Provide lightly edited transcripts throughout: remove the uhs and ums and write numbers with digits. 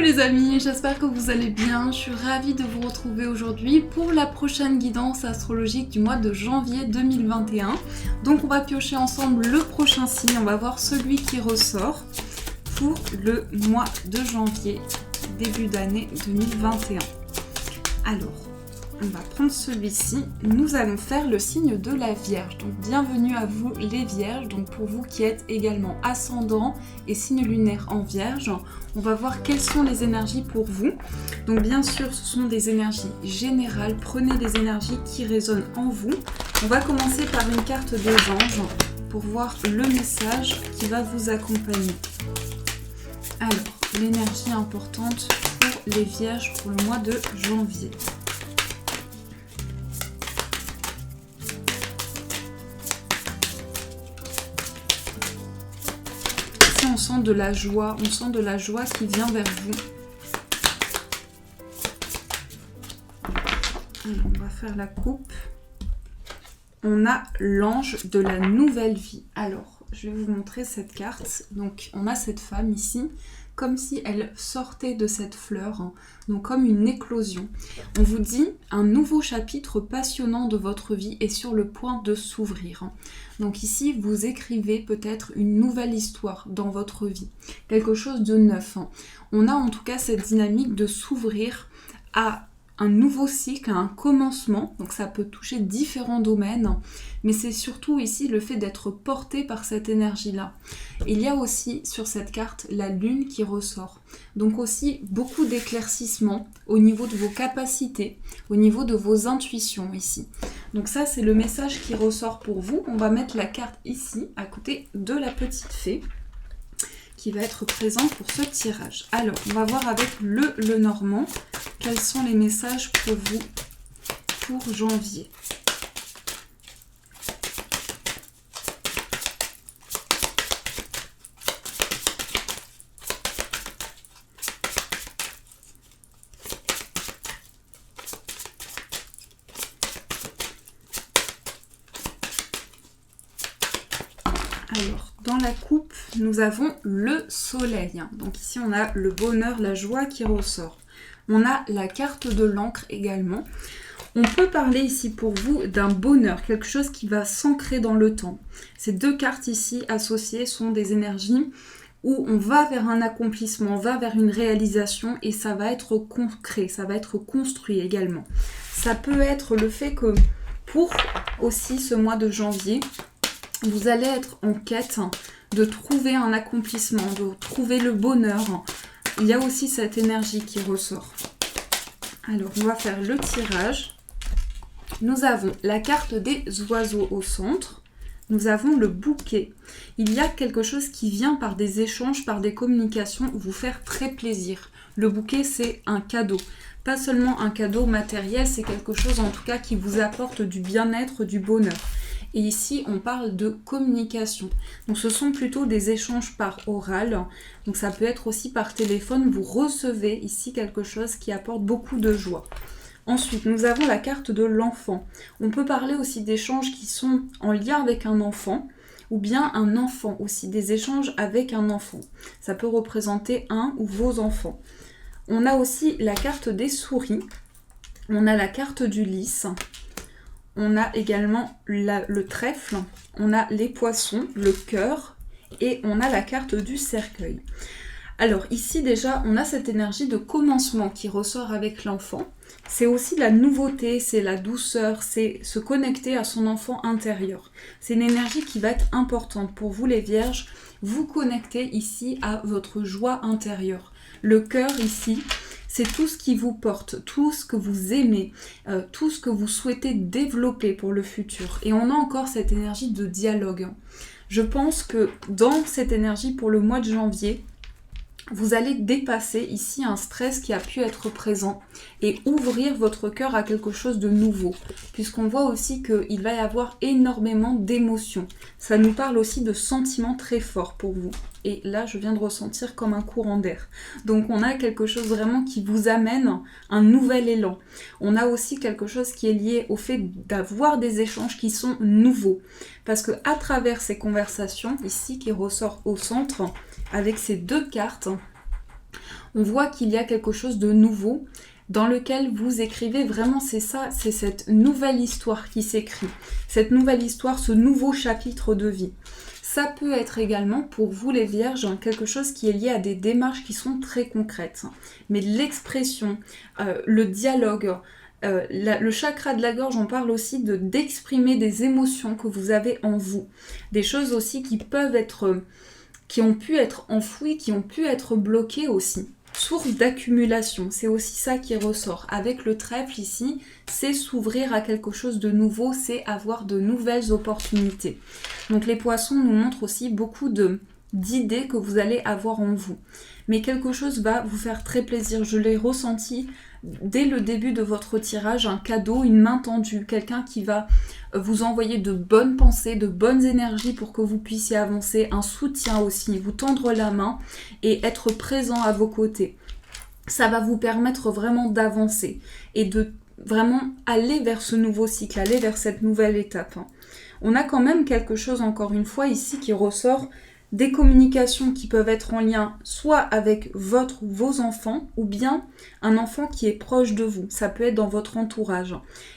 les amis, j'espère que vous allez bien. Je suis ravie de vous retrouver aujourd'hui pour la prochaine guidance astrologique du mois de janvier 2021. Donc on va piocher ensemble le prochain signe, on va voir celui qui ressort pour le mois de janvier, début d'année 2021. Alors, on va prendre celui-ci. Nous allons faire le signe de la Vierge. Donc bienvenue à vous les Vierges. Donc pour vous qui êtes également ascendant et signe lunaire en Vierge, on va voir quelles sont les énergies pour vous. Donc bien sûr, ce sont des énergies générales. Prenez les énergies qui résonnent en vous. On va commencer par une carte des anges pour voir le message qui va vous accompagner. Alors, l'énergie importante pour les Vierges pour le mois de janvier. On sent de la joie, qui vient vers vous. Alors, on va faire la coupe. On a l'ange de la nouvelle vie. Alors, je vais vous montrer cette carte. Donc, on a cette femme ici, comme si elle sortait de cette fleur, hein, donc comme une éclosion. On vous dit, un nouveau chapitre passionnant de votre vie est sur le point de s'ouvrir. Donc ici, vous écrivez peut-être une nouvelle histoire dans votre vie, quelque chose de neuf. On a en tout cas cette dynamique de s'ouvrir à un nouveau cycle, à un commencement, donc ça peut toucher différents domaines, mais c'est surtout ici le fait d'être porté par cette énergie-là. Il y a aussi sur cette carte la lune qui ressort, donc aussi beaucoup d'éclaircissement au niveau de vos capacités, au niveau de vos intuitions ici. Donc ça c'est le message qui ressort pour vous. On va mettre la carte ici, à côté de la petite fée, qui va être présent pour ce tirage. Alors, on va voir avec le Normand quels sont les messages pour vous pour janvier. Alors, dans la coupe, nous avons le soleil. Donc ici, on a le bonheur, la joie qui ressort. On a la carte de l'encre également. On peut parler ici pour vous d'un bonheur, quelque chose qui va s'ancrer dans le temps. Ces deux cartes ici associées sont des énergies où on va vers un accomplissement, on va vers une réalisation et ça va être concret, ça va être construit également. Ça peut être le fait que pour aussi ce mois de janvier, vous allez être en quête de trouver un accomplissement, de trouver le bonheur. Il y a aussi cette énergie qui ressort. Alors, on va faire le tirage. Nous avons la carte des oiseaux au centre. Nous avons le bouquet. Il y a quelque chose qui vient par des échanges, par des communications, vous faire très plaisir. Le bouquet, c'est un cadeau. Pas seulement un cadeau matériel, c'est quelque chose en tout cas qui vous apporte du bien-être, du bonheur. Et ici, on parle de communication. Donc, ce sont plutôt des échanges par oral. Donc, ça peut être aussi par téléphone. Vous recevez ici quelque chose qui apporte beaucoup de joie. Ensuite, nous avons la carte de l'enfant. On peut parler aussi d'échanges qui sont en lien avec un enfant ou bien un enfant aussi, des échanges avec un enfant. Ça peut représenter un ou vos enfants. On a aussi la carte des souris. On a la carte du lys. On a également le trèfle, on a les poissons, le cœur et on a la carte du cercueil. Alors ici déjà, on a cette énergie de commencement qui ressort avec l'enfant. C'est aussi la nouveauté, c'est la douceur, c'est se connecter à son enfant intérieur. C'est une énergie qui va être importante pour vous les Vierges. Vous connectez ici à votre joie intérieure. Le cœur ici, c'est tout ce qui vous porte, tout ce que vous aimez, tout ce que vous souhaitez développer pour le futur. Et on a encore cette énergie de dialogue. Je pense que dans cette énergie pour le mois de janvier, vous allez dépasser ici un stress qui a pu être présent et ouvrir votre cœur à quelque chose de nouveau. Puisqu'on voit aussi qu'il va y avoir énormément d'émotions. Ça nous parle aussi de sentiments très forts pour vous. Et là, je viens de ressentir comme un courant d'air. Donc, on a quelque chose vraiment qui vous amène un nouvel élan. On a aussi quelque chose qui est lié au fait d'avoir des échanges qui sont nouveaux. Parce que à travers ces conversations, ici, qui ressort au centre, avec ces deux cartes, On voit qu'il y a quelque chose de nouveau dans lequel vous écrivez, vraiment c'est ça, c'est cette nouvelle histoire qui s'écrit, cette nouvelle histoire, ce nouveau chapitre de vie. Ça peut être également pour vous les vierges quelque chose qui est lié à des démarches qui sont très concrètes. Mais l'expression, le dialogue, le chakra de la gorge, on parle aussi d'exprimer des émotions que vous avez en vous. Des choses aussi qui peuvent être, qui ont pu être enfouies, qui ont pu être bloquées aussi. Source d'accumulation, c'est aussi ça qui ressort. Avec le trèfle ici, c'est s'ouvrir à quelque chose de nouveau, c'est avoir de nouvelles opportunités. Donc les poissons nous montrent aussi beaucoup d'idées que vous allez avoir en vous. Mais quelque chose va vous faire très plaisir, je l'ai ressenti dès le début de votre tirage, un cadeau, une main tendue, quelqu'un qui va vous envoyer de bonnes pensées, de bonnes énergies pour que vous puissiez avancer, un soutien aussi, vous tendre la main et être présent à vos côtés. Ça va vous permettre vraiment d'avancer et de vraiment aller vers ce nouveau cycle, aller vers cette nouvelle étape. On a quand même quelque chose, encore une fois, ici qui ressort, des communications qui peuvent être en lien soit avec votre ou vos enfants ou bien un enfant qui est proche de vous. Ça peut être dans votre entourage.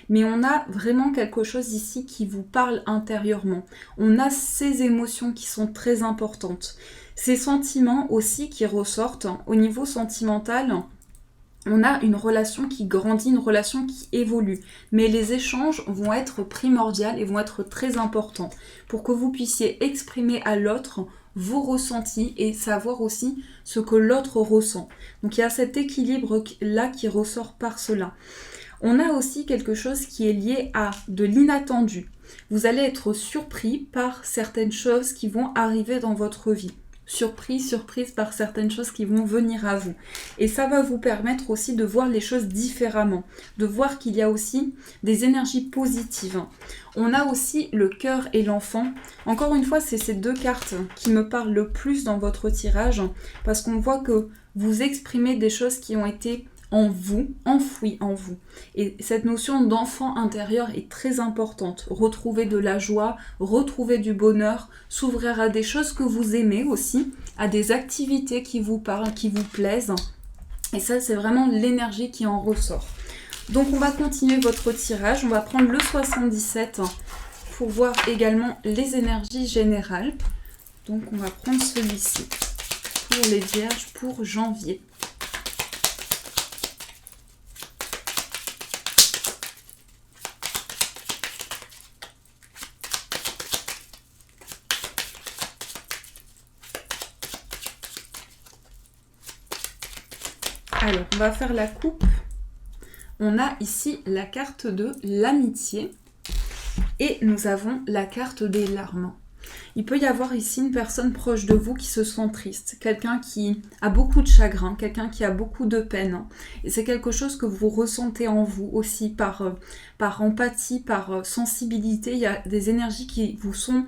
Mais on a vraiment quelque chose ici qui vous parle intérieurement. On a ces émotions qui sont très importantes. Ces sentiments aussi qui ressortent au niveau sentimental. On a une relation qui grandit, une relation qui évolue. Mais les échanges vont être primordiaux et vont être très importants pour que vous puissiez exprimer à l'autre vos ressentis et savoir aussi ce que l'autre ressent. Donc il y a cet équilibre-là qui ressort par cela. On a aussi quelque chose qui est lié à de l'inattendu. Vous allez être surpris par certaines choses qui vont arriver dans votre vie. Surprise par certaines choses qui vont venir à vous. Et ça va vous permettre aussi de voir les choses différemment, de voir qu'il y a aussi des énergies positives. On a aussi le cœur et l'enfant. Encore une fois, c'est ces deux cartes qui me parlent le plus dans votre tirage, parce qu'on voit que vous exprimez des choses qui ont été en vous, enfouies en vous. Et cette notion d'enfant intérieur est très importante. Retrouver de la joie, retrouver du bonheur, s'ouvrir à des choses que vous aimez aussi, à des activités qui vous parlent, qui vous plaisent. Et ça, c'est vraiment l'énergie qui en ressort. Donc, on va continuer votre tirage. On va prendre le 77 pour voir également les énergies générales. Donc, on va prendre celui-ci pour les vierges pour janvier. Alors, on va faire la coupe. On a ici la carte de l'amitié et nous avons la carte des larmes. Il peut y avoir ici une personne proche de vous qui se sent triste, quelqu'un qui a beaucoup de chagrin, quelqu'un qui a beaucoup de peine. Et c'est quelque chose que vous ressentez en vous aussi par empathie, par sensibilité. Il y a des énergies qui vous sont...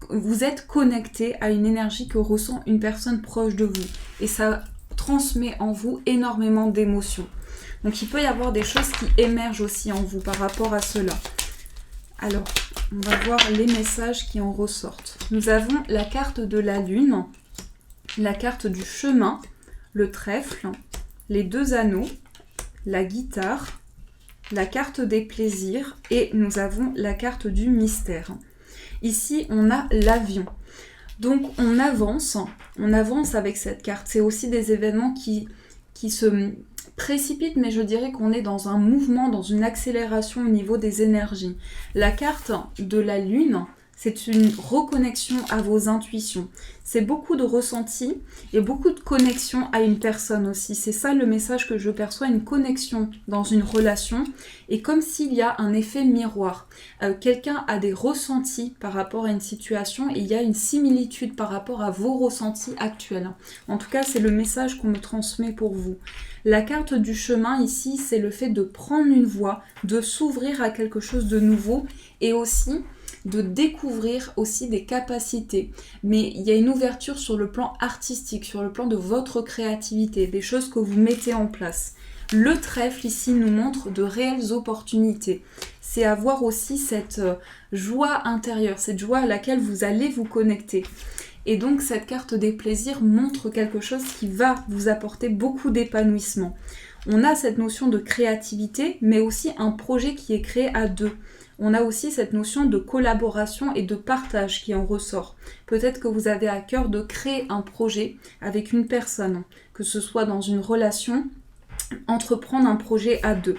vous êtes connecté à une énergie que ressent une personne proche de vous. Et ça transmet en vous énormément d'émotions. Donc il peut y avoir des choses qui émergent aussi en vous par rapport à cela. Alors, on va voir les messages qui en ressortent. Nous avons la carte de la lune, la carte du chemin, le trèfle, les deux anneaux, la guitare, la carte des plaisirs et nous avons la carte du mystère. Ici, on a l'avion. Donc on avance avec cette carte. C'est aussi des événements qui se précipitent, mais je dirais qu'on est dans un mouvement, dans une accélération au niveau des énergies. La carte de la lune, c'est une reconnexion à vos intuitions. C'est beaucoup de ressentis et beaucoup de connexion à une personne aussi. C'est ça le message que je perçois, une connexion dans une relation. Et comme s'il y a un effet miroir. Quelqu'un a des ressentis par rapport à une situation et il y a une similitude par rapport à vos ressentis actuels. En tout cas, c'est le message qu'on me transmet pour vous. La carte du chemin ici, c'est le fait de prendre une voie, de s'ouvrir à quelque chose de nouveau et aussi de découvrir aussi des capacités. Mais il y a une ouverture sur le plan artistique, sur le plan de votre créativité, des choses que vous mettez en place. Le trèfle ici nous montre de réelles opportunités. C'est avoir aussi cette joie intérieure, cette joie à laquelle vous allez vous connecter. Et donc cette carte des plaisirs montre quelque chose qui va vous apporter beaucoup d'épanouissement. On a cette notion de créativité, mais aussi un projet qui est créé à deux. On a aussi cette notion de collaboration et de partage qui en ressort. Peut-être que vous avez à cœur de créer un projet avec une personne, que ce soit dans une relation, entreprendre un projet à deux.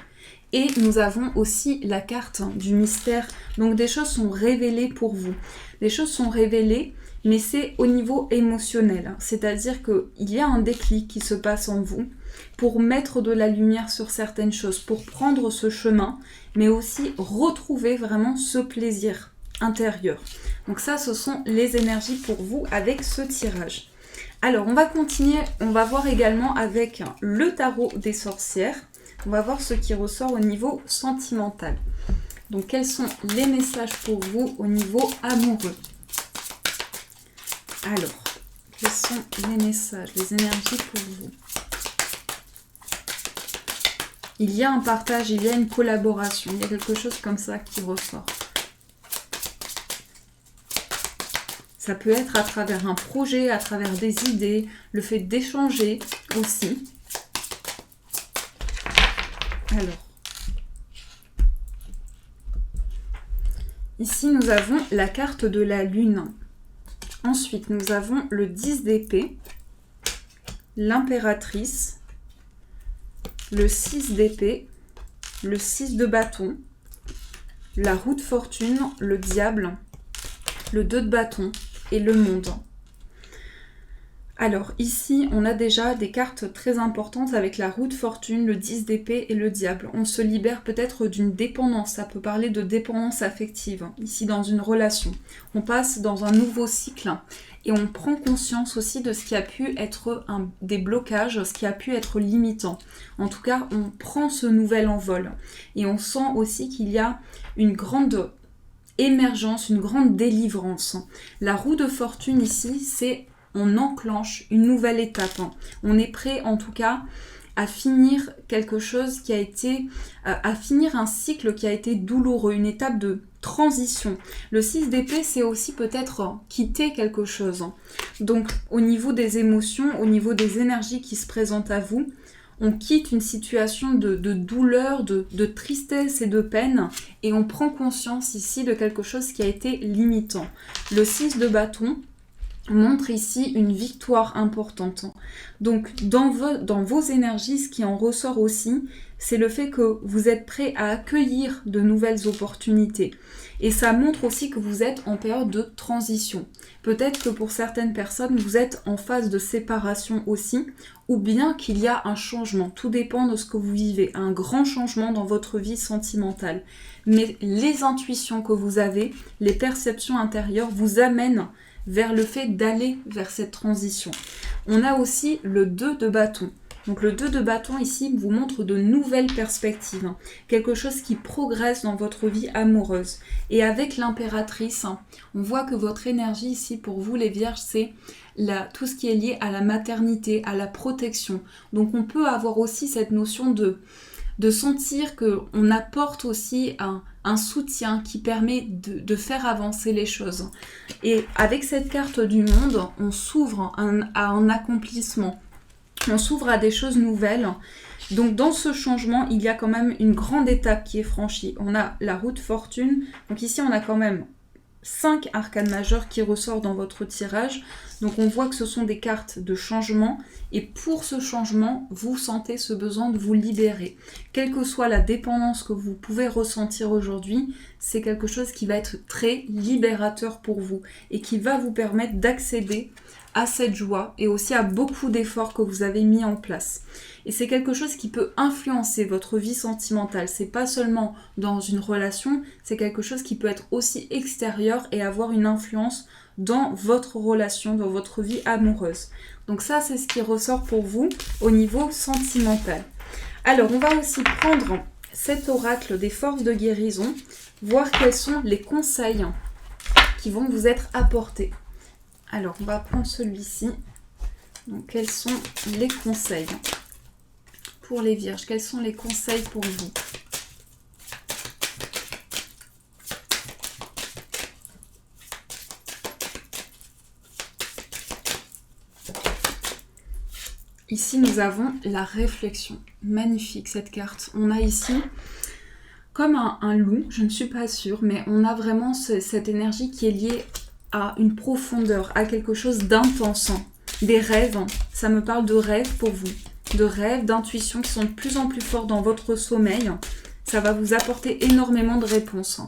Et nous avons aussi la carte du mystère. Donc des choses sont révélées pour vous. Les choses sont révélées, mais c'est au niveau émotionnel. C'est-à-dire qu'il y a un déclic qui se passe en vous pour mettre de la lumière sur certaines choses, pour prendre ce chemin, mais aussi retrouver vraiment ce plaisir intérieur. Donc ça, ce sont les énergies pour vous avec ce tirage. Alors, on va continuer, on va voir également avec le tarot des sorcières. On va voir ce qui ressort au niveau sentimental. Donc, quels sont les messages pour vous au niveau amoureux? Alors, quels sont les messages, les énergies pour vous? Il y a un partage, il y a une collaboration, il y a quelque chose comme ça qui ressort. Ça peut être à travers un projet, à travers des idées, le fait d'échanger aussi. Alors, ici nous avons la carte de la lune. Ensuite, nous avons le 10 d'épée, l'impératrice, le 6 d'épée, le 6 de bâton, la roue de fortune, le diable, le 2 de bâton et le monde. Alors ici, on a déjà des cartes très importantes avec la roue de fortune, le 10 d'épée et le diable. On se libère peut-être d'une dépendance, ça peut parler de dépendance affective, ici dans une relation. On passe dans un nouveau cycle et on prend conscience aussi de ce qui a pu être des blocages, ce qui a pu être limitant. En tout cas, on prend ce nouvel envol et on sent aussi qu'il y a une grande émergence, une grande délivrance. La roue de fortune ici, c'est on enclenche une nouvelle étape. On est prêt en tout cas à finir quelque chose qui a été, à finir un cycle qui a été douloureux, une étape de transition. Le 6 d'épée, c'est aussi peut-être quitter quelque chose. Donc au niveau des émotions, au niveau des énergies qui se présentent à vous, on quitte une situation de douleur, de tristesse et de peine et on prend conscience ici de quelque chose qui a été limitant. Le 6 de bâton montre ici une victoire importante. Donc dans vos énergies, ce qui en ressort aussi, c'est le fait que vous êtes prêt à accueillir de nouvelles opportunités. Et ça montre aussi que vous êtes en période de transition. Peut-être que pour certaines personnes, vous êtes en phase de séparation aussi, ou bien qu'il y a un changement. Tout dépend de ce que vous vivez, un grand changement dans votre vie sentimentale. Mais les intuitions que vous avez, les perceptions intérieures vous amènent vers le fait d'aller vers cette transition. On a aussi le 2 de bâton. Donc le 2 de bâton ici vous montre de nouvelles perspectives, quelque chose qui progresse dans votre vie amoureuse. Et avec l'impératrice, on voit que votre énergie ici pour vous les vierges, c'est tout ce qui est lié à la maternité, à la protection. Donc on peut avoir aussi cette notion de sentir qu'on apporte aussi un soutien qui permet de faire avancer les choses. Et avec cette carte du monde, on s'ouvre à un accomplissement. On s'ouvre à des choses nouvelles. Donc dans ce changement, il y a quand même une grande étape qui est franchie. On a la roue de fortune. Donc ici, on a quand même 5 arcanes majeures qui ressortent dans votre tirage. Donc on voit que ce sont des cartes de changement. Et pour ce changement, vous sentez ce besoin de vous libérer. Quelle que soit la dépendance que vous pouvez ressentir aujourd'hui, c'est quelque chose qui va être très libérateur pour vous. Et qui va vous permettre d'accéder à cette joie et aussi à beaucoup d'efforts que vous avez mis en place. Et c'est quelque chose qui peut influencer votre vie sentimentale. C'est pas seulement dans une relation, c'est quelque chose qui peut être aussi extérieur et avoir une influence dans votre relation, dans votre vie amoureuse. Donc ça, c'est ce qui ressort pour vous au niveau sentimental. Alors, on va aussi prendre cet oracle des forces de guérison, voir quels sont les conseils qui vont vous être apportés. Alors, on va prendre celui-ci. Donc, quels sont les conseils pour les vierges? Quels sont les conseils pour vous? Ici, nous avons la réflexion. Magnifique cette carte. On a ici comme un loup, je ne suis pas sûre, mais on a vraiment cette énergie qui est liée à une profondeur, à quelque chose d'intense. Des rêves, ça me parle de rêves pour vous. De rêves, d'intuition qui sont de plus en plus forts dans votre sommeil. Ça va vous apporter énormément de réponses.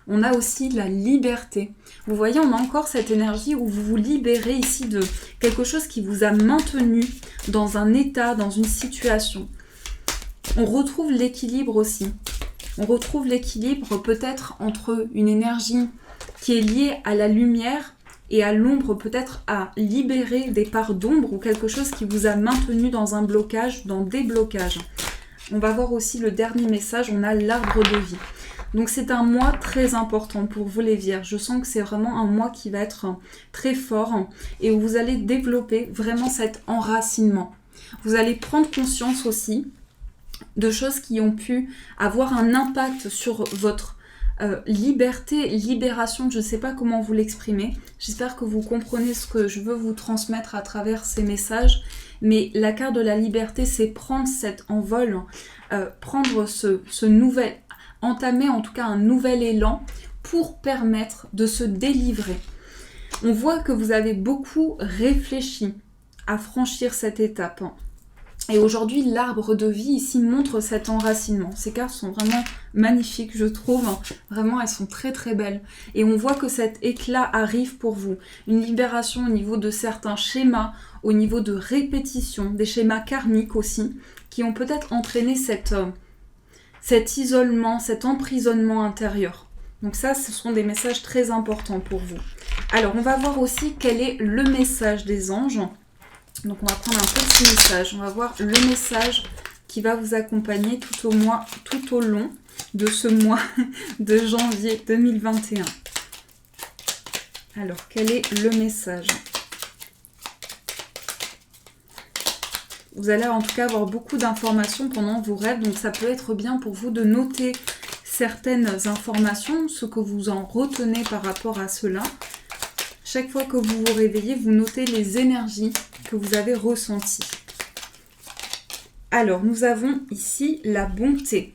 On a aussi la liberté. Vous voyez, on a encore cette énergie où vous vous libérez ici de quelque chose qui vous a maintenu dans un état, dans une situation. On retrouve l'équilibre aussi. On retrouve l'équilibre peut-être entre une énergie qui est liée à la lumière et à l'ombre, peut-être à libérer des parts d'ombre ou quelque chose qui vous a maintenu dans un blocage, dans des blocages. On va voir aussi le dernier message, on a l'arbre de vie. Donc c'est un mois très important pour vous les Vierges. Je sens que c'est vraiment un mois qui va être très fort et où vous allez développer vraiment cet enracinement. Vous allez prendre conscience aussi de choses qui ont pu avoir un impact sur votre liberté, libération, je ne sais pas comment vous l'exprimer. J'espère que vous comprenez ce que je veux vous transmettre à travers ces messages. Mais la carte de la liberté, c'est prendre cet envol, prendre ce nouvel, entamer en tout cas un nouvel élan pour permettre de se délivrer. On voit que vous avez beaucoup réfléchi à franchir cette étape. Et aujourd'hui, l'arbre de vie ici montre cet enracinement. Ces cartes sont vraiment magnifiques, je trouve. Vraiment, elles sont très très belles. Et on voit que cet éclat arrive pour vous. Une libération au niveau de certains schémas, au niveau de répétition, des schémas karmiques aussi, qui ont peut-être entraîné cet isolement, cet emprisonnement intérieur. Donc ça, ce sont des messages très importants pour vous. Alors, on va voir aussi quel est le message des anges. Donc on va prendre un petit message, on va voir le message qui va vous accompagner tout au long de ce mois de janvier 2021. Alors quel est le message? Vous allez en tout cas avoir beaucoup d'informations pendant vos rêves, donc ça peut être bien pour vous de noter certaines informations, ce que vous en retenez par rapport à cela. Chaque fois que vous vous réveillez, vous notez les énergies que vous avez ressenties. Alors, nous avons ici la bonté.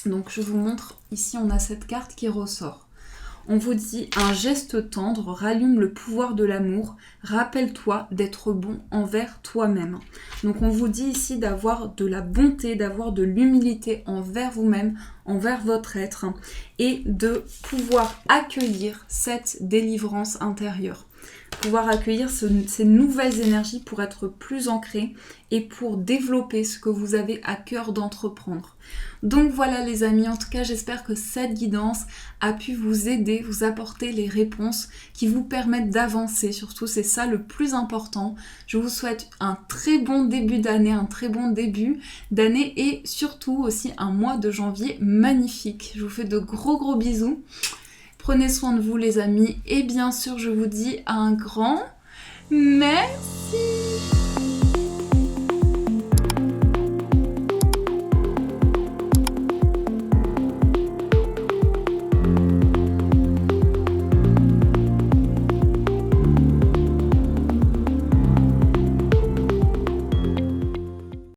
Donc, je vous montre, ici, on a cette carte qui ressort. On vous dit, un geste tendre rallume le pouvoir de l'amour. Rappelle-toi d'être bon envers toi-même. Donc, on vous dit ici d'avoir de la bonté, d'avoir de l'humilité envers vous-même, envers votre être, et de pouvoir accueillir cette délivrance intérieure. Pouvoir accueillir ces nouvelles énergies pour être plus ancré et pour développer ce que vous avez à cœur d'entreprendre. Donc voilà les amis, en tout cas j'espère que cette guidance a pu vous aider, vous apporter les réponses qui vous permettent d'avancer. Surtout c'est ça le plus important. Je vous souhaite un très bon début d'année, et surtout aussi un mois de janvier magnifique. Je vous fais de gros bisous. Prenez soin de vous les amis et bien sûr je vous dis un grand merci.